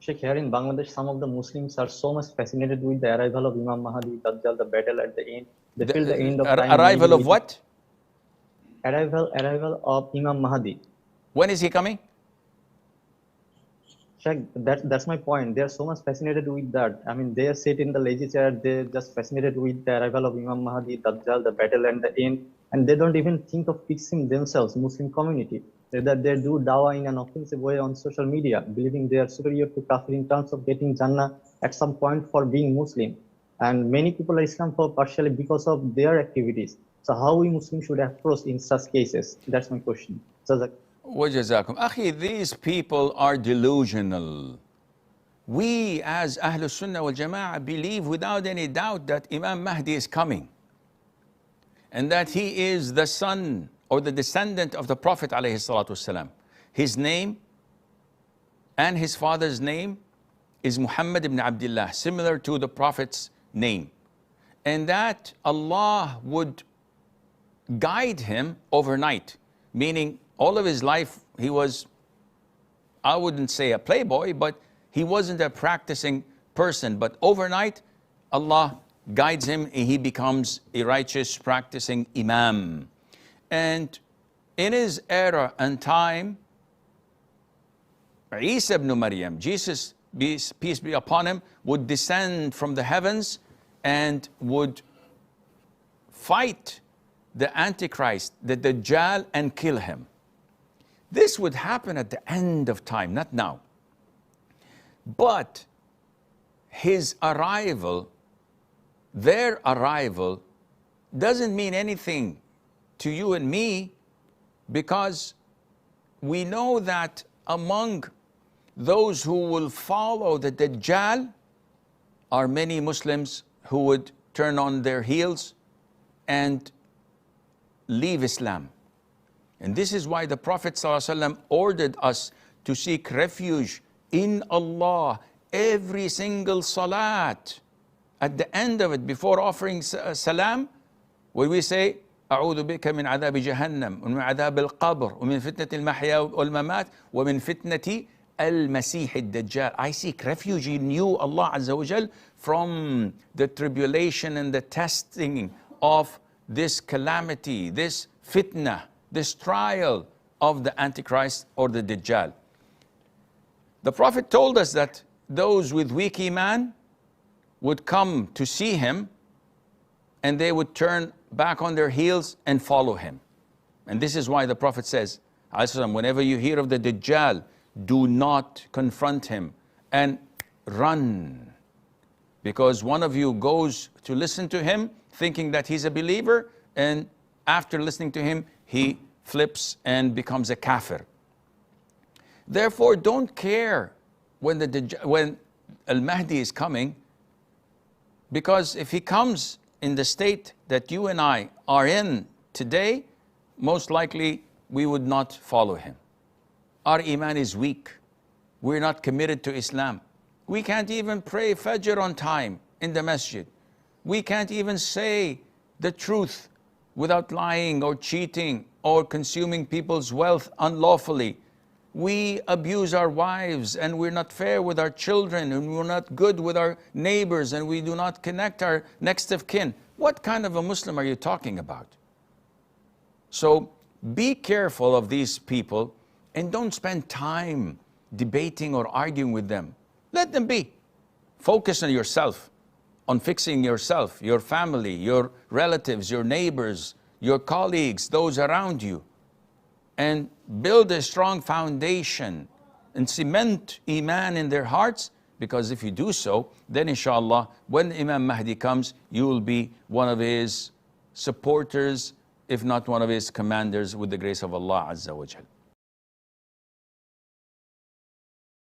Sheikh, here in Bangladesh, some of the Muslims are so much fascinated with the arrival of Imam Mahdi, Dajjal, the battle at the end. They feel the end of time Arrival of what? Arrival of Imam Mahdi. When is he coming? Sheikh, that's my point. They are so much fascinated with that. I mean, they sit in the lazy chair. They're just fascinated with the arrival of Imam Mahdi, Dajjal, the battle and the end, and they don't even think of fixing themselves, Muslim community. That they do dawah in an offensive way on social media, believing they are superior to kafir in terms of getting Jannah at some point for being Muslim. And many people are Islam for partially because of their activities. So how we Muslims should approach in such cases? That's my question. وجزاكم. Akhi, these people are delusional. We as Ahlul Sunnah wal Jama'ah believe without any doubt that Imam Mahdi is coming and that he is the son or the descendant of the Prophet alayhi salatu wasalam. His name and his father's name is Muhammad ibn Abdullah, similar to the Prophet's name. And that Allah would guide him overnight, meaning all of his life he was, I wouldn't say a playboy, but he wasn't a practicing person. But overnight, Allah guides him and he becomes a righteous practicing Imam. And in his era and time, Isa ibn Maryam, Jesus, peace be upon him, would descend from the heavens and would fight the Antichrist, the Dajjal, and kill him. This would happen at the end of time, not now. But his arrival, their arrival, doesn't mean anything to you and me, because we know that among those who will follow the Dajjal are many Muslims who would turn on their heels and leave Islam. And this is why the Prophet ﷺ ordered us to seek refuge in Allah every single salat. At the end of it, before offering salam, where we say, أعوذ بك من عذاب جهنم ومن عذاب القبر ومن فتنة المحيا والممات ومن فتنة المسيح الدجال. I seek refuge in you, Allah Azza wa Jal, from the tribulation and the testing of this calamity, this fitna, this trial of the Antichrist or the Dajjal. The Prophet told us that those with weak iman would come to see him and they would turn back on their heels and follow him. And this is why the Prophet says, whenever you hear of the Dajjal, do not confront him and run. Because one of you goes to listen to him thinking that he's a believer, and after listening to him, he flips and becomes a kafir. Therefore, don't care when Al-Mahdi is coming, because if he comes in the state that you and I are in today, most likely we would not follow him. Our iman is weak. We're not committed to Islam. We can't even pray Fajr on time in the masjid. We can't even say the truth without lying or cheating or consuming people's wealth unlawfully. We abuse our wives, and we're not fair with our children, and we're not good with our neighbors, and we do not connect our next of kin. What kind of a Muslim are you talking about? So be careful of these people and don't spend time debating or arguing with them. Let them be. Focus on yourself, on fixing yourself, your family, your relatives, your neighbors, your colleagues, those around you, and build a strong foundation and cement iman in their hearts, because if you do so, then inshallah, when Imam Mahdi comes, you will be one of his supporters, if not one of his commanders, with the grace of Allah Azza wa Jal.